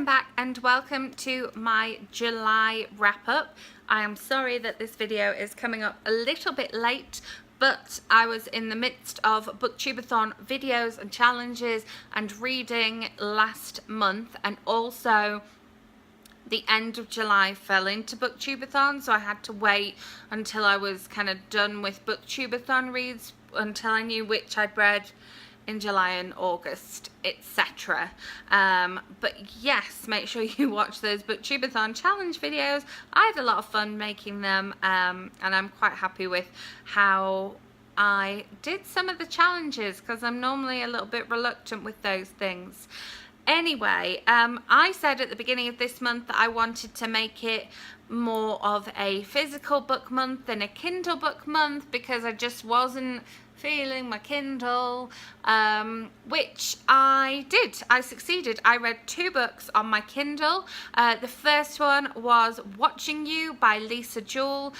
welcome back and welcome to my July wrap up. I am sorry that this video is coming up a little bit late, but I was in the midst of booktubeathon videos and challenges and reading last month, and also the end of July fell into booktubeathon, so I had to wait until I was kind of done with booktubeathon reads until I knew which I'd read in July and August, etc. But yes, make sure you watch those booktubeathon challenge videos. I had a lot of fun making them, and I'm quite happy with how I did some of the challenges, because I'm normally a little bit reluctant with those things. Anyway, I said at the beginning of this month that I wanted to make it more of a physical book month than a Kindle book month, because I just wasn't feeling my Kindle, which I did. I succeeded. I read 2 books on my Kindle. The first one was Watching You by Lisa Jewell,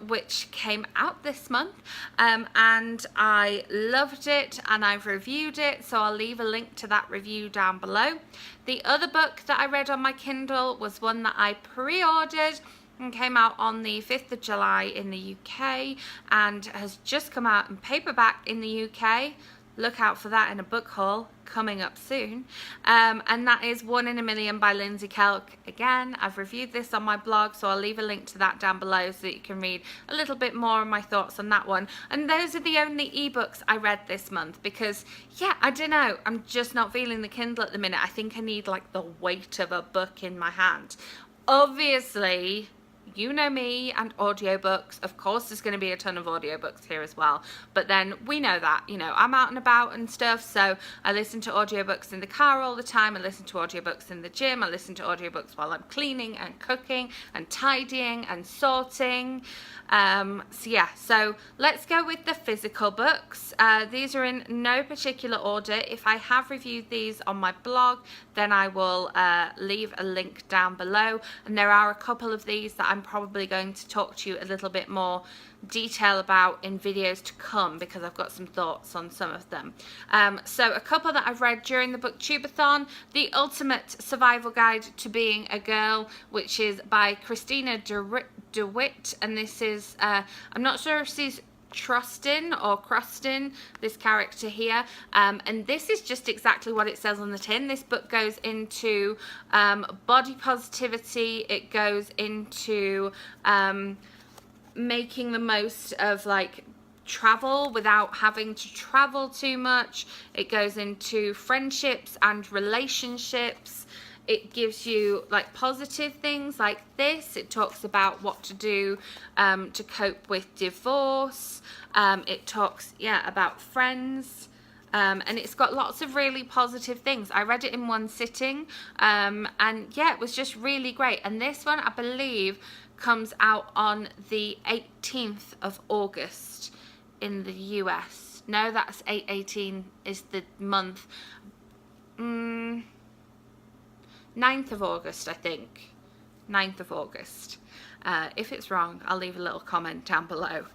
which came out this month, and I loved it, and I've reviewed it, so I'll leave a link to that review down below. The other book that I read on my Kindle was one that I pre-ordered and came out on the 5th of July in the UK and has just come out in paperback in the UK. Look out for that in a book haul coming up soon. And that is One in a Million by Lindsay Kelk. Again, I've reviewed this on my blog, so I'll leave a link to that down below so that you can read a little bit more of my thoughts on that one. And those are the only ebooks I read this month, because yeah, I don't know, I'm just not feeling the Kindle at the minute. I think I need like the weight of a book in my hand. Obviously, you know me and audiobooks. Of course there's going to be a ton of audiobooks here as well, but then we know that, you know, I'm out and about and stuff, so I listen to audiobooks in the car all the time. I listen to audiobooks in the gym. I listen to audiobooks while I'm cleaning and cooking and tidying and sorting. So yeah, so let's go with the physical books. These are in no particular order. If I have reviewed these on my blog, then I will leave a link down below, and there are a couple of these that I'm probably going to talk to you a little bit more detail about in videos to come, because I've got some thoughts on some of them. So a couple that I've read during the booktubeathon: The Ultimate Survival Guide to Being a Girl, which is by Christina DeWitt, and this is I'm not sure if she's Trustin or Crustin, this character here, and this is just exactly what it says on the tin. This book goes into body positivity. It goes into making the most of like travel without having to travel too much. It goes into friendships and relationships. It gives you like positive things like this. It talks about what to do to cope with divorce. It talks, yeah, about friends. And it's got lots of really positive things. I read it in one sitting, and yeah, it was just really great. And this one, I believe, comes out on the 18th of August in the US. No, that's 8/18 is the month. 9th of August, I think. 9th of August. If it's wrong, I'll leave a little comment down below.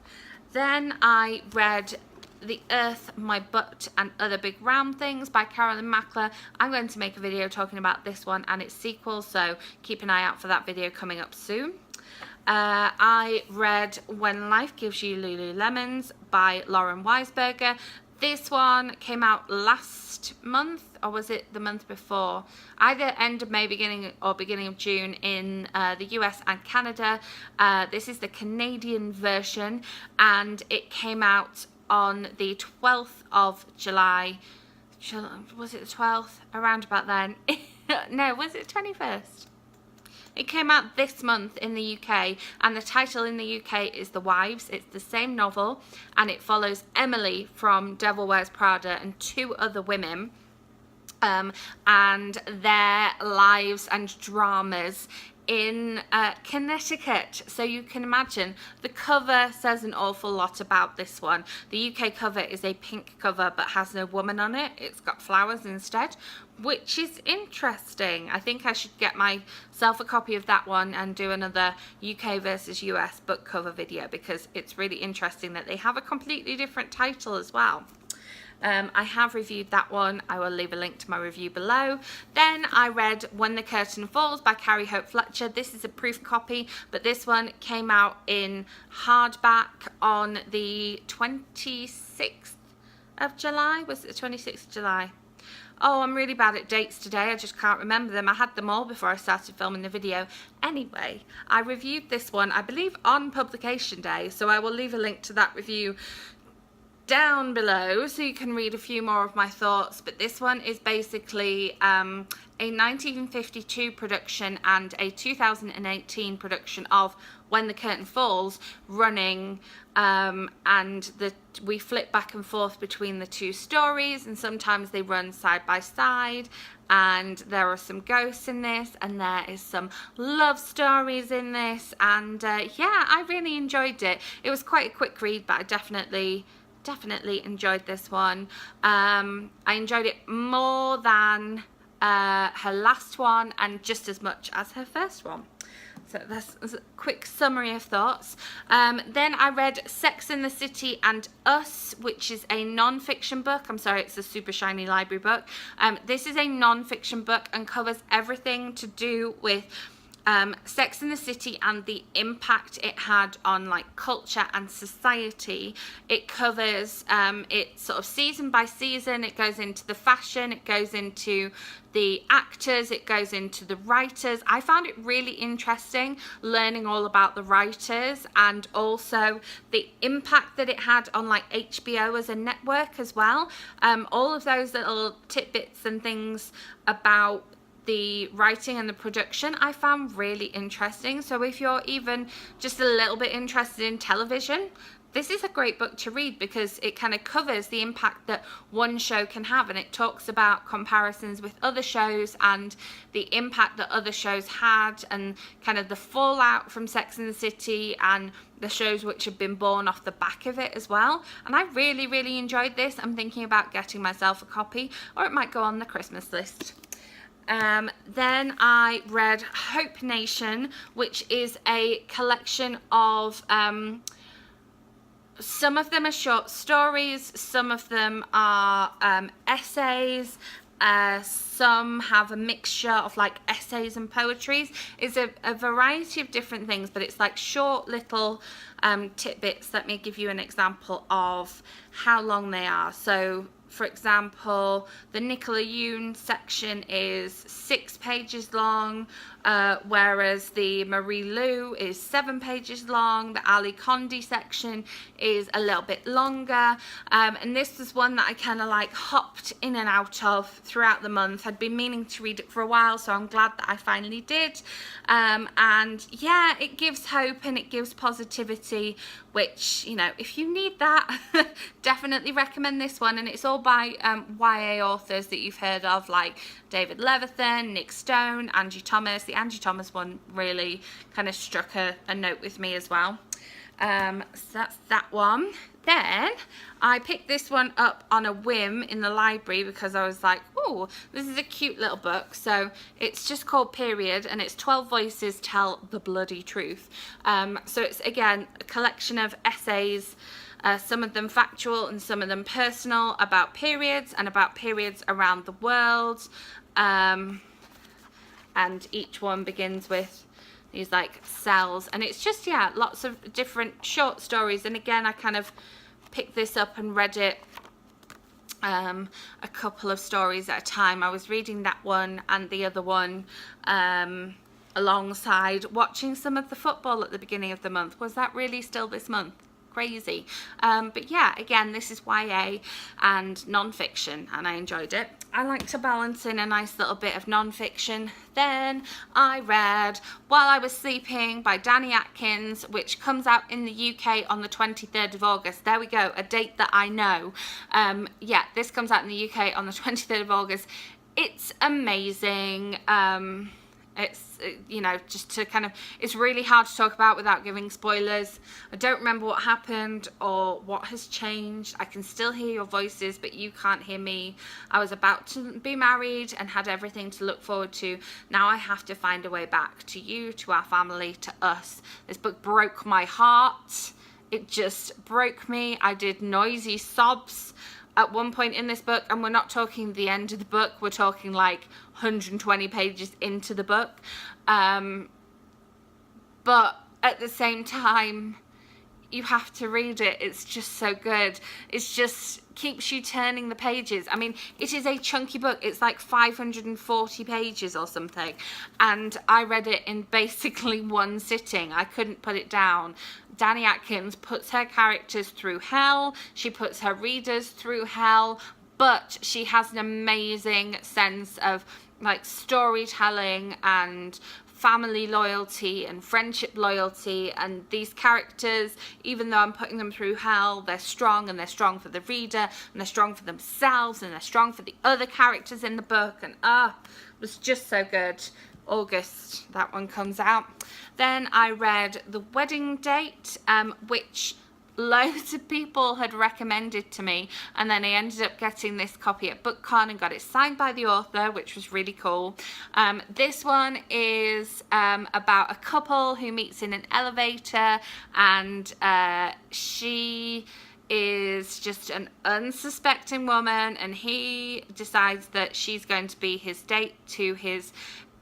Then I read The Earth, My Butt and Other Big Round Things by Carolyn Mackler. I'm going to make a video talking about this one and its sequel, so keep an eye out for that video coming up soon. I read When Life Gives You Lululemons by Lauren Weisberger. This one came out last month, or was it the month before? Either end of May, beginning of June in the US and Canada. This is the Canadian version, and it came out on the 12th of July. Was it the 12th? Around about then. No, was it the 21st? It came out this month in the UK, and the title in the UK is The Wives. It's the same novel, and it follows Emily from Devil Wears Prada and 2 other women, and their lives and dramas in Connecticut. So you can imagine the cover says an awful lot about this one. The UK cover is a pink cover but has no woman on it. It's got flowers instead, which is interesting. I think I should get myself a copy of that one and do another UK versus US book cover video, because it's really interesting that they have a completely different title as well. I have reviewed that one. I will leave a link to my review below. Then I read When the Curtain Falls by Carrie Hope Fletcher. This is a proof copy, but this one came out in hardback on the 26th of July. Was it the 26th of July? Oh, I'm really bad at dates today. I just can't remember them. I had them all before I started filming the video. Anyway, I reviewed this one, I believe, on publication day, so I will leave a link to that review down below so you can read a few more of my thoughts. But this one is basically a 1952 production and a 2018 production of When the Curtain Falls running, and we flip back and forth between the two stories, and sometimes they run side by side, and there are some ghosts in this, and there is some love stories in this, and yeah, I really enjoyed it. It was quite a quick read, but I definitely enjoyed this one. I enjoyed it more than her last one, and just as much as her first one. So that's a quick summary of thoughts. Then I read Sex and the City and Us, which is a non-fiction book. I'm sorry, it's a super shiny library book. This is a non-fiction book and covers everything to do with Sex and the City and the impact it had on like culture and society. It covers it sort of season by season. It goes into the fashion, it goes into the actors, it goes into the writers. I found it really interesting learning all about the writers and also the impact that it had on like HBO as a network as well. All of those little tidbits and things about the writing and the production I found really interesting. So if you're even just a little bit interested in television, this is a great book to read because it kind of covers the impact that one show can have, and it talks about comparisons with other shows and the impact that other shows had and kind of the fallout from Sex and the City and the shows which have been born off the back of it as well. And I really enjoyed this. I'm thinking about getting myself a copy, or it might go on the Christmas list. Then I read Hope Nation, which is a collection of some of them are short stories, some of them are essays, some have a mixture of like essays and poetries. It's a variety of different things, but it's like short little tidbits. Let me give you an example of how long they are. So for example, the Nicola Yoon section is 6 pages long, whereas the Marie Lu is 7 pages long. The Ali Condi section is a little bit longer, and this was one that I kind of like hopped in and out of throughout the month. I'd been meaning to read it for a while, so I'm glad that I finally did. And yeah, it gives hope and it gives positivity, which, you know, if you need that, definitely recommend this one. And it's all by YA authors that you've heard of, like David Levithan, Nick Stone, Angie Thomas. The Angie Thomas one really kind of struck a note with me as well. So that's that one. Then I picked this one up on a whim in the library because I was like, oh, this is a cute little book. So it's just called Period, and it's 12 Voices Tell the Bloody Truth. So it's, again, a collection of essays, some of them factual and some of them personal, about periods and about periods around the world. And each one begins with these like cells, and it's just, yeah, lots of different short stories. And again, I kind of picked this up and read it a couple of stories at a time. I was reading that one and the other one alongside watching some of the football at the beginning of the month. Was that really still this month? Crazy. But yeah, again, this is YA and non-fiction, and I enjoyed it. I like to balance in a nice little bit of non-fiction. Then I read While I Was Sleeping by Danny Atkins, which comes out in the UK on the 23rd of August. There we go, a date that I know. Yeah, this comes out in the UK on the 23rd of August. It's amazing. It's, you know, just to kind of, it's really hard to talk about without giving spoilers. I don't remember what happened or what has changed. I can still hear your voices, but you can't hear me. I was about to be married and had everything to look forward to. Now I have to find a way back to you, to our family, to us. This book broke my heart. It just broke me. I did noisy sobs at one point in this book, and we're not talking the end of the book, we're talking like 120 pages into the book, but at the same time, you have to read it. It's just so good. It's just keeps you turning the pages. I mean, it is a chunky book. It's like 540 pages or something, and I read it in basically one sitting. I couldn't put it down. Danny Atkins puts her characters through hell. She puts her readers through hell, but she has an amazing sense of like storytelling and family loyalty and friendship loyalty, and these characters, even though I'm putting them through hell, they're strong, and they're strong for the reader, and they're strong for themselves, and they're strong for the other characters in the book. And it was just so good. August, that one comes out. Then I read The Wedding Date, which loads of people had recommended to me, and then I ended up getting this copy at BookCon and got it signed by the author, which was really cool. This one is about a couple who meets in an elevator, and she is just an unsuspecting woman, and he decides that she's going to be his date to his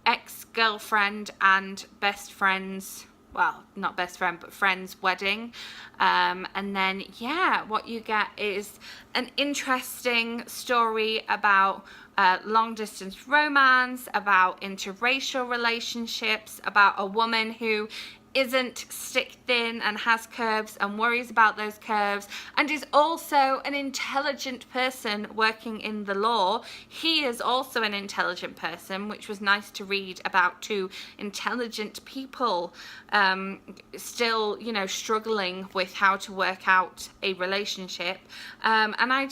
ex-girlfriend and best friend's, well, not best friend, but friend's wedding. And then, yeah, what you get is an interesting story about long distance romance, about interracial relationships, about a woman who isn't stick thin and has curves and worries about those curves, and is also an intelligent person working in the law. He is also an intelligent person, which was nice to read about two intelligent people still, you know, struggling with how to work out a relationship. And I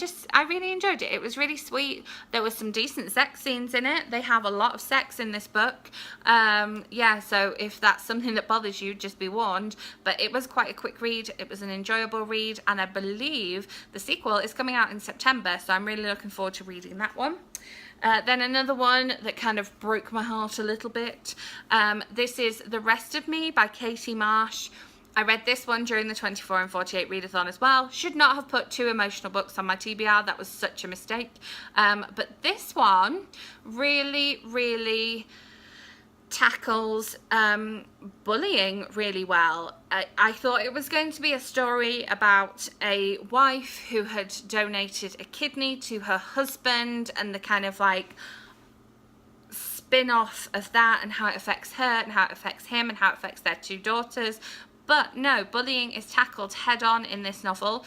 really enjoyed it. It was really sweet. There was some decent sex scenes in it. They have a lot of sex in this book. Yeah, so if that's something that bothers you, just be warned. But it was quite a quick read. It was an enjoyable read, and I believe the sequel is coming out in September, so I'm really looking forward to reading that one. Then another one that kind of broke my heart a little bit. This is The Rest of Me by Katie Marsh. I read this one during the 24 and 48 readathon as well. Should not have put two emotional books on my TBR. That was such a mistake. But this one really, really tackles bullying really well. I thought it was going to be a story about a wife who had donated a kidney to her husband, and the kind of like spin-off of that, and how it affects her and how it affects him and how it affects their two daughters. But no, bullying is tackled head-on in this novel.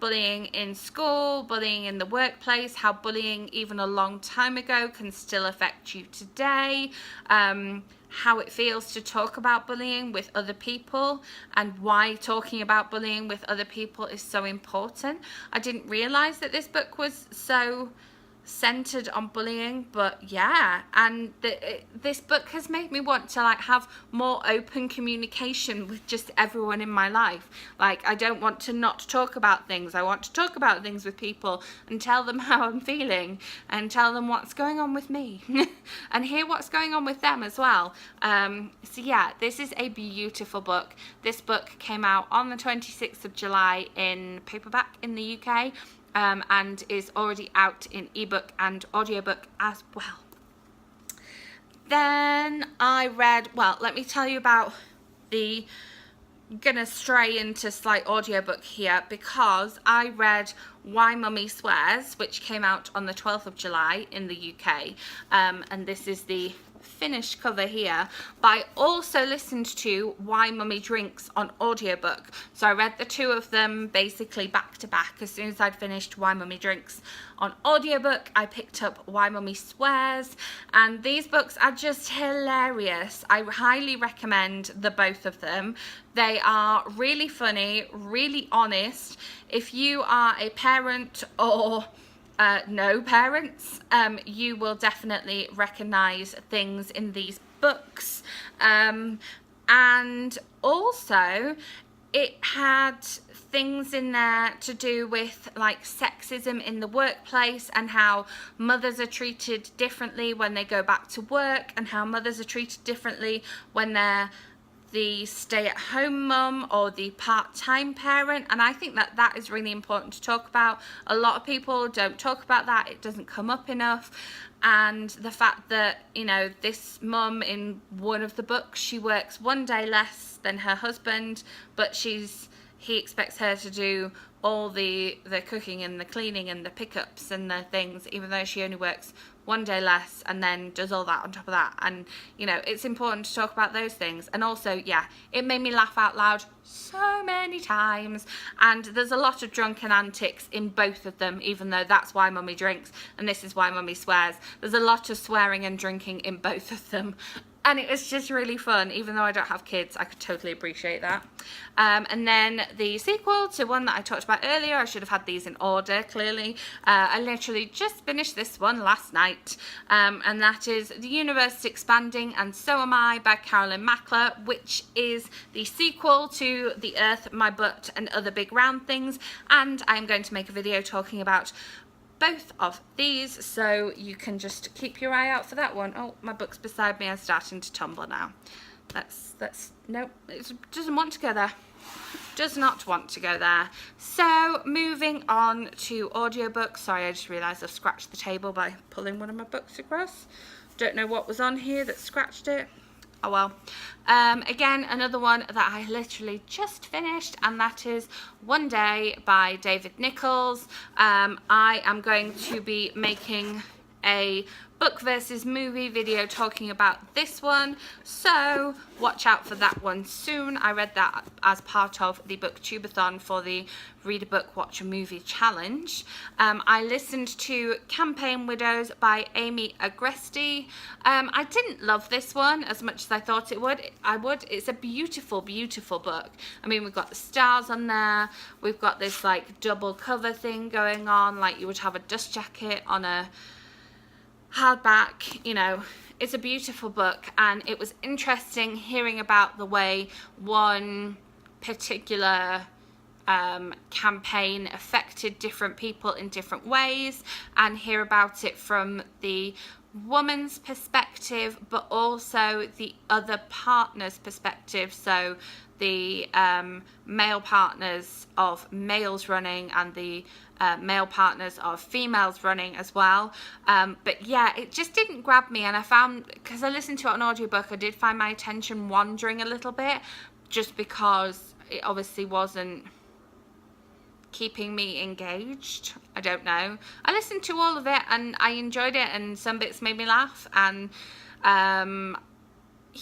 Bullying in school, bullying in the workplace, how bullying even a long time ago can still affect you today, how it feels to talk about bullying with other people, and why talking about bullying with other people is so important. I didn't realise that this book was so centered on bullying, but yeah, and this book has made me want to like have more open communication with just everyone in my life. Like, I don't want to not talk about things. I want to talk about things with people and tell them how I'm feeling and tell them what's going on with me and hear what's going on with them as well. So yeah, this is a beautiful book. This book came out on the 26th of July in paperback in the UK. And is already out in ebook and audiobook as well. Then I read, well, let me tell you about the, gonna stray into slight audiobook here, because I read Why Mummy Swears, which came out on the 12th of July in the UK, and this is the finished cover here. But I also listened to Why Mummy Drinks on audiobook, so I read the two of them basically back to back. As soon as I'd finished Why Mummy Drinks on audiobook, I picked up Why Mummy Swears, and these books are just hilarious. I highly recommend the both of them. They are really funny, really honest. If you are a parent or no parents, you will definitely recognize things in these books, and also it had things in there to do with like sexism in the workplace, and how mothers are treated differently when they go back to work, and how mothers are treated differently when they're the stay-at-home mum or the part-time parent, and I think that that is really important to talk about. A lot of people don't talk about that. It doesn't come up enough. And the fact that, you know, this mum in one of the books, she works one day less than her husband, but he expects her to do all the cooking and the cleaning and the pickups and the things, even though she only works one day less and then does all that on top of that. And, you know, it's important to talk about those things. And also, yeah, it made me laugh out loud so many times. And there's a lot of drunken antics in both of them, even though that's why Mummy drinks and this is why Mummy swears. There's a lot of swearing and drinking in both of them. And it was just really fun. Even though I don't have kids, I could totally appreciate that. And then the sequel to one that I talked about earlier, I should have had these in order, clearly. I literally just finished this one last night. And that is The Universe is Expanding and So Am I by Carolyn Mackler, which is the sequel to The Earth, My Butt and Other Big Round Things. And I'm going to make a video talking about both of these, so you can just keep your eye out for that one. Oh, my book's beside me. I'm starting to tumble now. Nope, it doesn't want to go there. Does not want to go there. So moving on to audiobooks. Sorry, I just realised I've scratched the table by pulling one of my books across. Don't know what was on here that scratched it. Oh well. Again, another one that I literally just finished, and that is One Day by David Nichols. I am going to be making a book versus movie video talking about this one, so watch out for that one soon. I read that as part of the booktubeathon for the Read a Book, Watch a Movie challenge. I listened to Campaign Widows by Amy Agresti. I didn't love this one as much as I thought it would. It's a beautiful, beautiful book. I mean, we've got the stars on there. We've got this like double cover thing going on, like you would have a dust jacket on a hardback. You know, it's a beautiful book, and it was interesting hearing about the way one particular campaign affected different people in different ways, and hear about it from the woman's perspective, but also the other partner's perspective. So the male partners of males running and the male partners of females running as well. But yeah, it just didn't grab me, and I found, because I listened to it on audiobook, I did find my attention wandering a little bit, just because it obviously wasn't keeping me engaged. I don't know. I listened to all of it and I enjoyed it, and some bits made me laugh, and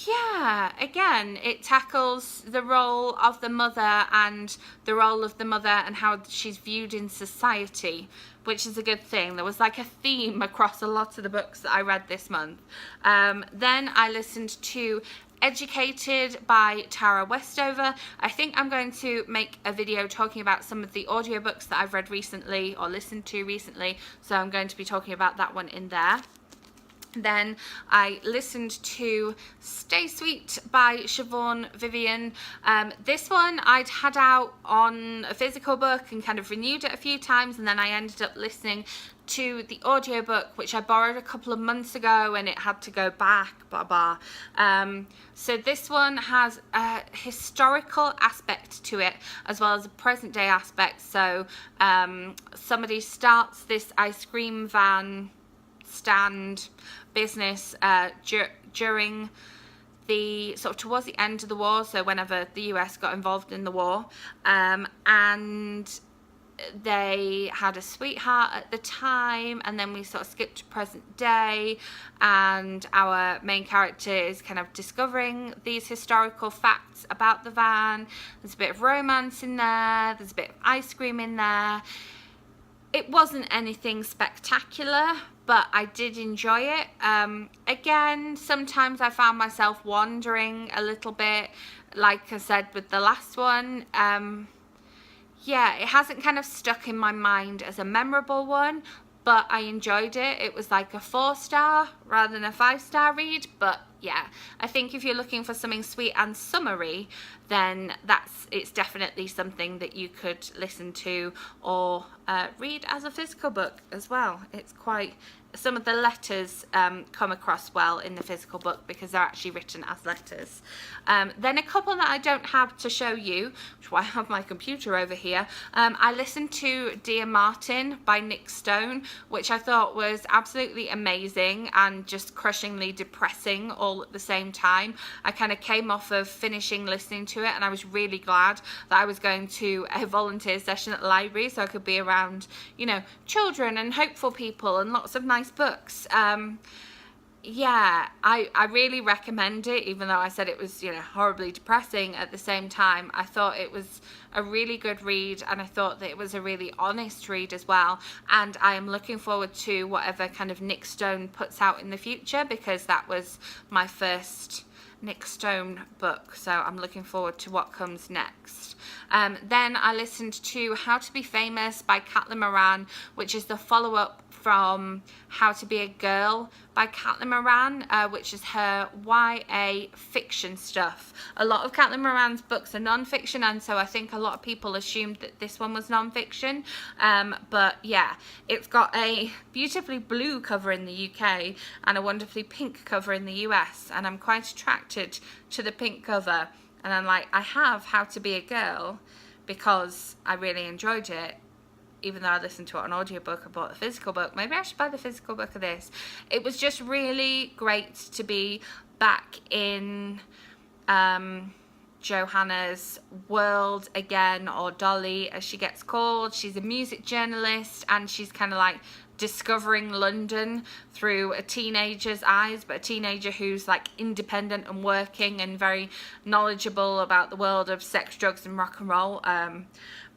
yeah, again, it tackles the role of the mother and the role of the mother and how she's viewed in society, which is a good thing. There was like a theme across a lot of the books that I read this month. Then I listened to Educated by Tara Westover. I think I'm going to make a video talking about some of the audiobooks that I've read recently or listened to recently, so I'm going to be talking about that one in there. Then I listened to Stay Sweet by Siobhan Vivian. This one I'd had out on a physical book and kind of renewed it a few times, and then I ended up listening to the audiobook, which I borrowed a couple of months ago, and it had to go back, blah blah. So this one has a historical aspect to it as well as a present day aspect. So somebody starts this ice cream van stand business during the sort of towards the end of the war, so whenever the US got involved in the war, and they had a sweetheart at the time, and then we sort of skipped to present day, and our main character is kind of discovering these historical facts about the van. There's a bit of romance in there, there's a bit of ice cream in there. It wasn't anything spectacular, but I did enjoy it. Again, sometimes I found myself wandering a little bit, like I said with the last one. Yeah, it hasn't kind of stuck in my mind as a memorable one, but I enjoyed it. It was like a 4-star rather than a 5-star read, but yeah, I think if you're looking for something sweet and summery, then it's definitely something that you could listen to or read as a physical book as well. It's quite, some of the letters come across well in the physical book because they're actually written as letters. Then a couple that I don't have to show you, which is why I have my computer over here. I listened to Dear Martin by Nick Stone, which I thought was absolutely amazing and just crushingly depressing all at the same time. I kind of came off of finishing listening to it, and I was really glad that I was going to a volunteer session at the library so I could be around, you know, children and hopeful people and lots of nice books. Yeah, I really recommend it, even though I said it was, you know, horribly depressing. At the same time, I thought it was a really good read, and I thought that it was a really honest read as well, and I am looking forward to whatever kind of Nick Stone puts out in the future, because that was my first Nick Stone book, so I'm looking forward to what comes next. Then I listened to How to Be Famous by Caitlin Moran, which is the follow-up from How to Be a Girl by Caitlin Moran, which is her YA fiction stuff. A lot of Caitlin Moran's books are non-fiction, and so I think a lot of people assumed that this one was non-fiction, but yeah, it's got a beautifully blue cover in the UK and a wonderfully pink cover in the US, and I'm quite attracted to the pink cover, and I'm like, I have How to Be a Girl because I really enjoyed it. Even though I listened to it on audiobook, I bought the physical book. Maybe I should buy the physical book of this. It was just really great to be back in Johanna's world again, or Dolly as she gets called. She's a music journalist, and she's kind of like discovering London through a teenager's eyes, but a teenager who's like independent and working and very knowledgeable about the world of sex, drugs and rock and roll.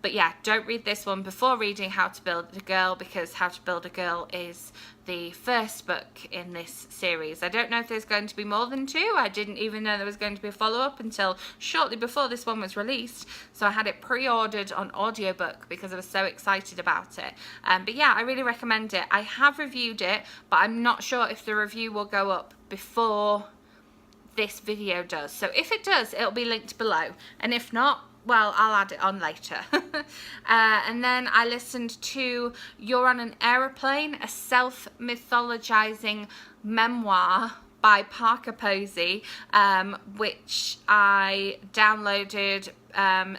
But yeah, don't read this one before reading How to Build a Girl, because How to Build a Girl is the first book in this series. I don't know if there's going to be more than two. I didn't even know there was going to be a follow-up until shortly before this one was released. So I had it pre-ordered on audiobook because I was so excited about it. But yeah, I really recommend it. I have reviewed it, but I'm not sure if the review will go up before this video does. So if it does, it'll be linked below. And if not, well, I'll add it on later. And then I listened to You're on an Aeroplane, a self-mythologizing memoir by Parker Posey, which I downloaded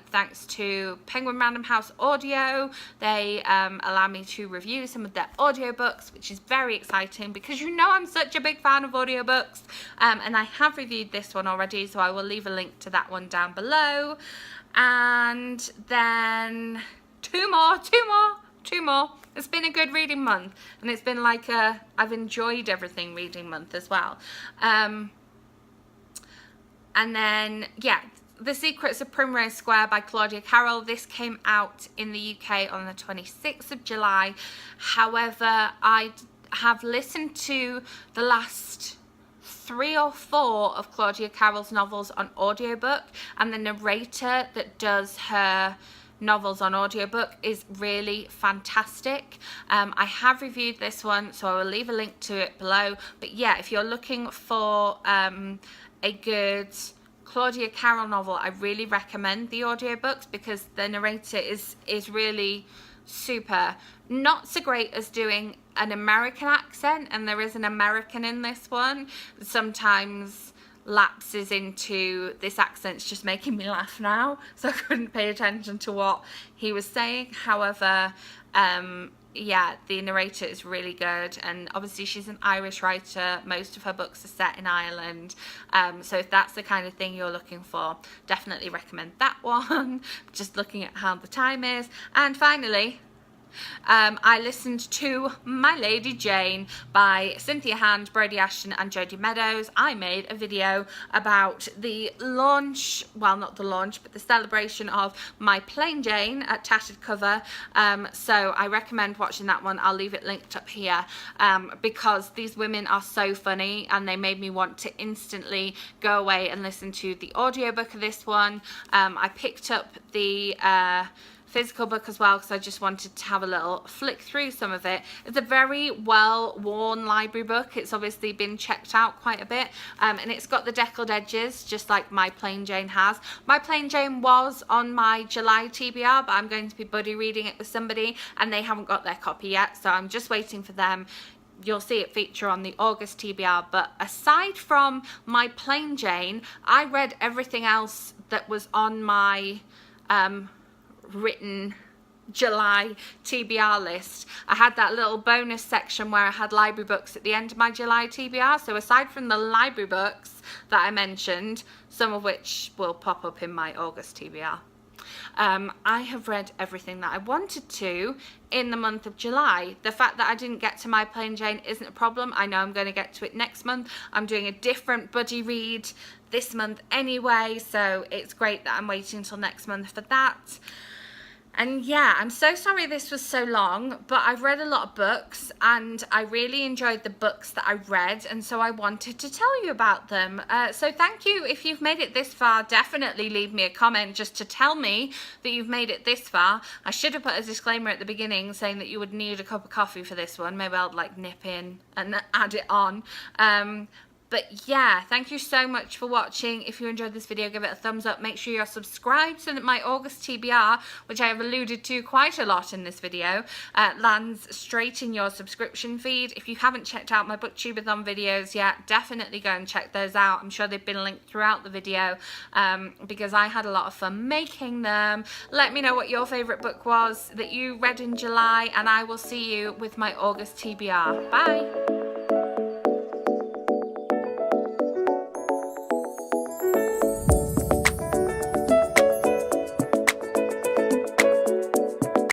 thanks to Penguin Random House Audio. They allow me to review some of their audiobooks, which is very exciting because you know I'm such a big fan of audiobooks. And I have reviewed this one already, so I will leave a link to that one down below. And then two more. It's been a good reading month, and it's been like I've enjoyed everything reading month as well. And then yeah, The Secrets of Primrose Square by Claudia Carroll. This came out in the UK on the 26th of July. However, I have listened to the last 3 or 4 of Claudia Carroll's novels on audiobook, and the narrator that does her novels on audiobook is really fantastic. I have reviewed this one, so I will leave a link to it below. But yeah, if you're looking for a good Claudia Carroll novel, I really recommend the audiobooks because the narrator is really super. Not so great as doing an American accent, and there is an American in this one. Sometimes lapses into this accent's just making me laugh now, so I couldn't pay attention to what he was saying. However, yeah, the narrator is really good, and obviously she's an Irish writer. Most of her books are set in Ireland, so if that's the kind of thing you're looking for, definitely recommend that one. Just looking at how the time is. And finally, I listened to My Lady Jane by Cynthia Hand, Brodie Ashton and Jodie Meadows. I made a video about the launch, well, not the launch, but the celebration of My Plain Jane at Tattered Cover. So I recommend watching that one. I'll leave it linked up here because these women are so funny, and they made me want to instantly go away and listen to the audiobook of this one. I picked up the physical book as well because I just wanted to have a little flick through some of it. It's a very well worn library book. It's obviously been checked out quite a bit, and it's got the deckled edges just like My Plain Jane has. My Plain Jane was on my July TBR, but I'm going to be buddy reading it with somebody and they haven't got their copy yet, so I'm just waiting for them. You'll see it feature on the August TBR. But aside from My Plain Jane, I read everything else that was on my written July TBR list. I had that little bonus section where I had library books at the end of my July TBR. So aside from the library books that I mentioned, some of which will pop up in my August TBR, I have read everything that I wanted to in the month of July. The fact that I didn't get to My Plain Jane isn't a problem. I know I'm going to get to it next month. I'm doing a different buddy read this month anyway, so it's great that I'm waiting until next month for that. And yeah, I'm so sorry this was so long, but I've read a lot of books and I really enjoyed the books that I read, and so I wanted to tell you about them. So thank you if you've made it this far. Definitely leave me a comment just to tell me that you've made it this far. I should have put a disclaimer at the beginning saying that you would need a cup of coffee for this one. Maybe I'll like nip in and add it on. But yeah, thank you so much for watching. If you enjoyed this video, give it a thumbs up. Make sure you're subscribed so that my August TBR, which I have alluded to quite a lot in this video, lands straight in your subscription feed. If you haven't checked out my booktubeathon videos yet, definitely go and check those out. I'm sure they've been linked throughout the video because I had a lot of fun making them. Let me know what your favourite book was that you read in July, and I will see you with my August TBR. Bye!